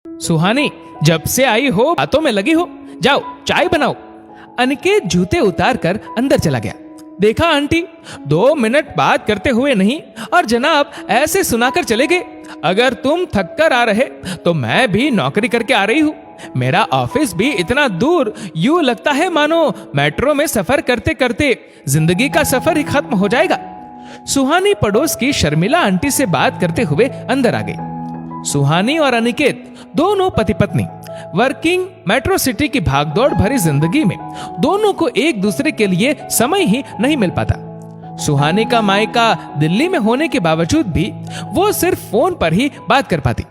सुहानी, जब से आई हो बातों में लगी हो, जाओ चाय बनाओ। अनिकेत जूते उतार कर अंदर चला गया। देखा आंटी, 2 मिनट बात करते हुए नहीं और जनाब ऐसे सुनाकर चले गए। अगर तुम थक कर आ रहे तो मैं भी नौकरी करके आ रही हूँ। मेरा ऑफिस भी इतना दूर, यूं लगता है मानो मेट्रो में सफर करते करते जिंदगी का सफर ही खत्म हो जाएगा। सुहानी पड़ोस की शर्मिला आंटी से बात करते हुए अंदर आ गई। सुहानी और अनिकेत दोनों पति पत्नी वर्किंग मेट्रो सिटी की भागदौड़ भरी जिंदगी में दोनों को एक दूसरे के लिए समय ही नहीं मिल पाता। सुहानी का मायका दिल्ली में होने के बावजूद भी वो सिर्फ फोन पर ही बात कर पाती।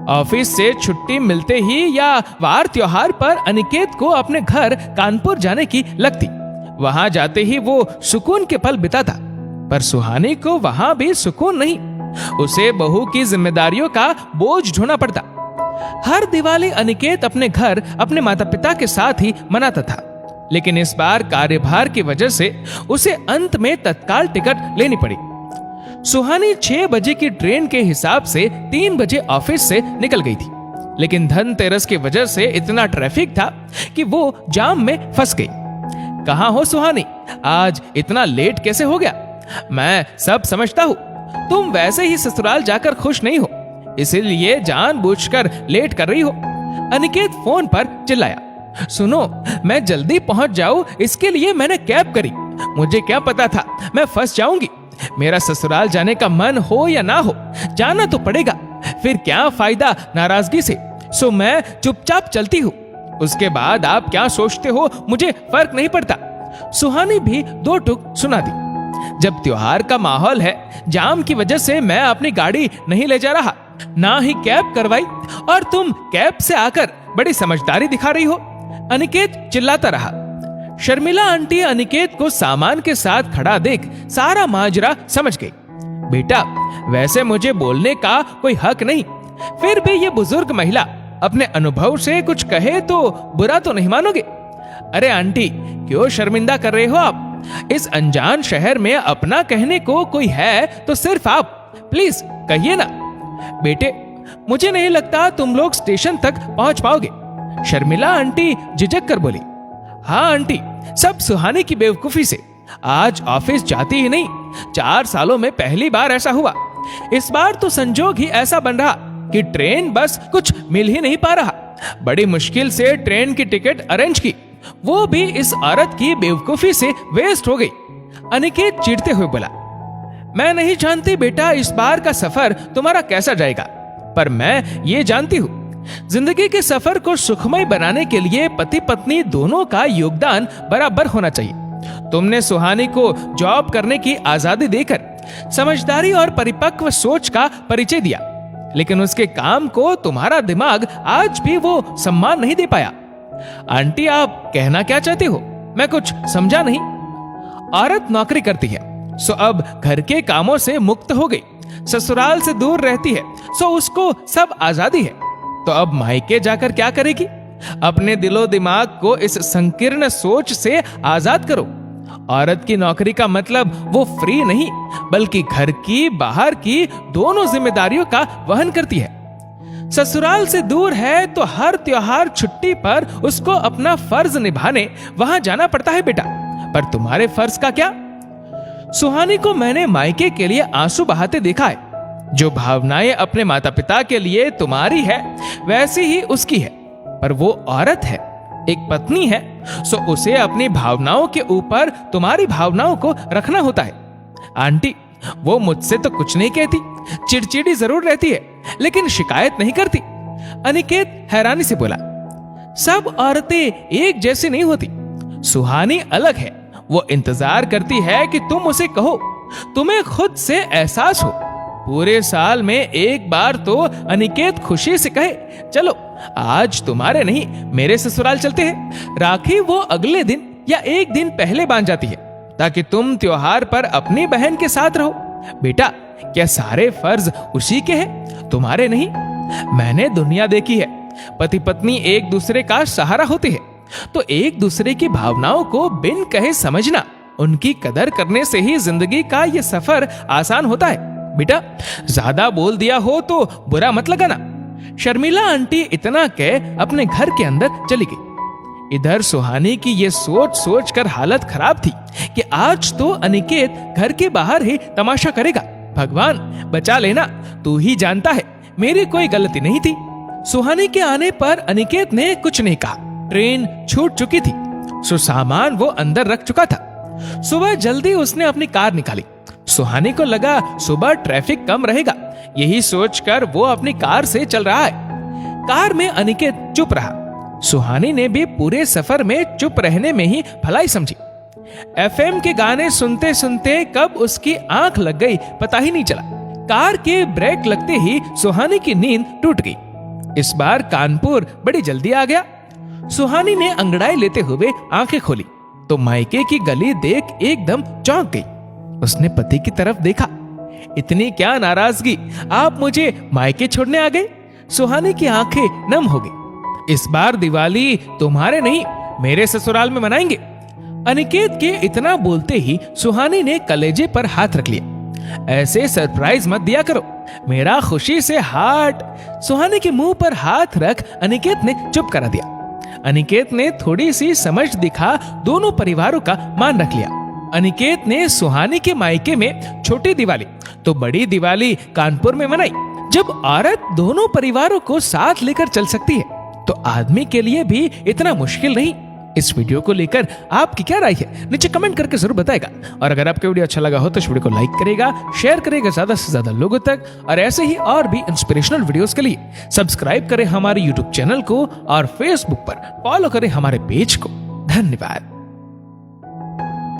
ऑफिस से छुट्टी मिलते ही या वार त्योहार पर अनिकेत को अपने घर कानपुर जाने की लगती। वहां जाते ही वो सुकून के पल बिताता, पर सुहानी को वहां भी सुकून नहीं। उसे बहू की जिम्मेदारियों का बोझ ढोना पड़ता। हर दिवाली अनिकेत अपने घर अपने माता पिता के साथ ही मनाता था, लेकिन इस बार कार्यभार की वजह से उसे अंत में तत्काल टिकट लेनी पड़ी। सुहानी 6 बजे की ट्रेन के हिसाब से 3 बजे ऑफिस से निकल गई थी, लेकिन धनतेरस की वजह से इतना ट्रैफिक था कि वो जाम में फंस गई। कहाँ हो सुहानी, आज इतना लेट कैसे हो गया? मैं सब समझता हूँ, तुम वैसे ही ससुराल जाकर खुश नहीं हो, इसीलिए जानबूझकर लेट कर रही हो। अनिकेत फोन पर चिल्लाया। सुनो, मैं जल्दी पहुंच जाऊं इसके लिए मैंने कैब करी। मुझे क्या पता था मैं फंस जाऊंगी। मेरा ससुराल जाने का मन हो या ना हो, जाना तो पड़ेगा। फिर क्या फायदा नाराजगी से, सो मैं चुपचाप चलती हूँ। उसके बाद आप क्या सोचते हो मुझे फर्क नहीं पड़ता। सुहानी भी 2 टूक सुना दी। जब त्योहार का माहौल है, जाम की वजह से मैं अपनी गाड़ी नहीं ले जा रहा, ना ही कैब करवाई, और तुम कैब से आकर बड़ी समझदारी दिखा रही हो। अनिकेत चिल्लाता रहा। शर्मिला आंटी अनिकेत को सामान के साथ खड़ा देख सारा माजरा समझ गई। बेटा, वैसे मुझे बोलने का कोई हक नहीं, फिर भी ये बुजुर्ग महिला अपने अनुभव से कुछ कहे तो बुरा तो नहीं मानोगे? अरे आंटी, क्यों शर्मिंदा कर रहे हो आप? इस अनजान शहर में अपना कहने को कोई है तो सिर्फ आप। प्लीज कहिए ना। बेटे, मुझे नहीं लगता तुम लोग स्टेशन तक पहुंच पाओगे, शर्मिला आंटी झिझक कर बोली। हाँ आंटी, सब सुहानी की बेवकूफी से। आज ऑफिस जाती ही नहीं, 4 सालों में पहली बार ऐसा हुआ। इस बार तो संजोग ही ऐसा बन रहा कि ट्रेन बस कुछ मिल ही नहीं पा रहा। बड़ी मुश्किल से ट्रेन की टिकट अरेंज की, वो भी इस औरत की बेवकूफी से वेस्ट हो गई। अनिकेत चिढ़ते हुए बोला। मैं नहीं जानती बेटा इस बार का सफर तुम्हारा कैसा जाएगा, पर मैं ये जानती हूँ, जिंदगी के सफर को सुखमय बनाने के लिए पति पत्नी दोनों का योगदान बराबर होना चाहिए। तुमने सुहानी को जॉब करने की आजादी देकर समझदारी और परिपक्व सोच का परिचय दिया, लेकिन उसके काम को तुम्हारा दिमाग आज भी वो सम्मान नहीं दे पाया। आंटी, आप कहना क्या चाहते हो? मैं कुछ समझा नहीं। औरत नौकरी करती है, सो अब घर के कामों से मुक्त हो गई, ससुराल से दूर रहती है, सो उसको सब आजादी है। तो अब मायके जाकर क्या करेगी? अपने दिलो दिमाग को इस संकीर्ण सोच से आजाद करो। औरत की नौकरी का मतलब वो फ्री नहीं, बल्कि घर की बाहर की दोनों जिम्मेदारियों का वहन करती है। ससुराल से दूर है तो हर त्योहार छुट्टी पर उसको अपना फर्ज निभाने वहां जाना पड़ता है बेटा, पर तुम्हारे फर्ज का क्या? सुहानी को मैंने मायके के लिए आंसू बहाते देखा है। जो भावनाएं अपने माता पिता के लिए तुम्हारी है, वैसी ही उसकी है, पर वो औरत है, एक पत्नी है, सो उसे अपनी भावनाओं के ऊपर तुम्हारी भावनाओं को रखना होता है। आंटी, वो मुझसे तो कुछ नहीं कहती, चिड़चिड़ी जरूर रहती है, लेकिन शिकायत नहीं करती। अनिकेत हैरानी से बोला। सब औरतें एक जैसी नहीं होती, सुहानी अलग है। वो इंतजार करती है कि तुम उसे कहो, तुम्हें खुद से एहसास हो। पूरे साल में एक बार तो अनिकेत खुशी से कहे, चलो आज तुम्हारे नहीं मेरे ससुराल चलते हैं। राखी वो अगले दिन या एक दिन पहले बांध जाती है, ताकि तुम त्योहार पर अपनी बहन के साथ रहो। बेटा, क्या सारे फर्ज उसी के हैं, तुम्हारे नहीं? मैंने दुनिया देखी है, पति पत्नी एक दूसरे का सहारा होते हैं, तो एक दूसरे की भावनाओं को बिन कहे समझना, उनकी कदर करने से ही जिंदगी का ये सफर आसान होता है। बेटा, ज्यादा बोल दिया हो तो बुरा मत लगाना। शर्मिला आंटी इतना कह अपने घर के अंदर चली गई। इधर सुहानी की ये सोच सोच कर हालत खराब थी कि आज तो अनिकेत घर के बाहर ही तमाशा करेगा। भगवान बचा लेना, तू ही जानता है मेरी कोई गलती नहीं थी। सुहानी के आने पर अनिकेत ने कुछ नहीं कहा। ट्रेन छूट चुकी थी, सो सामान वो अंदर रख चुका था। सुबह जल्दी उसने अपनी कार निकाली। सुहानी को लगा सुबह ट्रैफिक कम रहेगा, यही सोचकर वो अपनी कार से चल रहा है। कार में अनिकेत चुप रहा। सुहानी ने भी पूरे सफर में चुप रहने में ही भलाई समझी। एफएम के गाने सुनते सुनते कब उसकी आंख लग गई पता ही नहीं चला। कार के ब्रेक लगते ही सुहानी की नींद टूट गई। इस बार कानपुर बड़ी जल्दी आ गया। सुहानी ने अंगड़ाई लेते हुए आंखें खोली तो मायके की गली देख एकदम चौंक गई। उसने पति की तरफ देखा। इतनी क्या नाराजगी, आप मुझे मायके छोड़ने आ गए? सुहानी की आंखें नम हो गई। इस बार दिवाली तुम्हारे नहीं मेरे ससुराल में मनाएंगे। अनिकेत के इतना बोलते ही सुहानी ने कलेजे पर हाथ रख लिया। ऐसे सरप्राइज मत दिया करो, मेरा खुशी से हार्ट। सुहानी के मुंह पर हाथ रख अनिकेत ने चुप करा दिया। अनिकेत ने थोड़ी सी समझ दिखा दोनों परिवारों का मान रख लिया। अनिकेत ने सुहानी के मायके में छोटी दिवाली तो बड़ी दिवाली कानपुर में मनाई। जब औरत दोनों परिवारों को साथ लेकर चल सकती है तो आदमी के लिए भी इतना मुश्किल नहीं। इस वीडियो को लेकर आपकी क्या राय है नीचे कमेंट करके जरूर बताएगा। और अगर आपको वीडियो अच्छा लगा हो तो इस वीडियो को लाइक करेगा, शेयर करेगा ज्यादा से ज्यादा लोगों तक। और ऐसे ही और भी इंस्पिरेशनल वीडियोस के लिए सब्सक्राइब करें हमारे यूट्यूब चैनल को और फेसबुक पर फॉलो करें हमारे पेज को। धन्यवाद।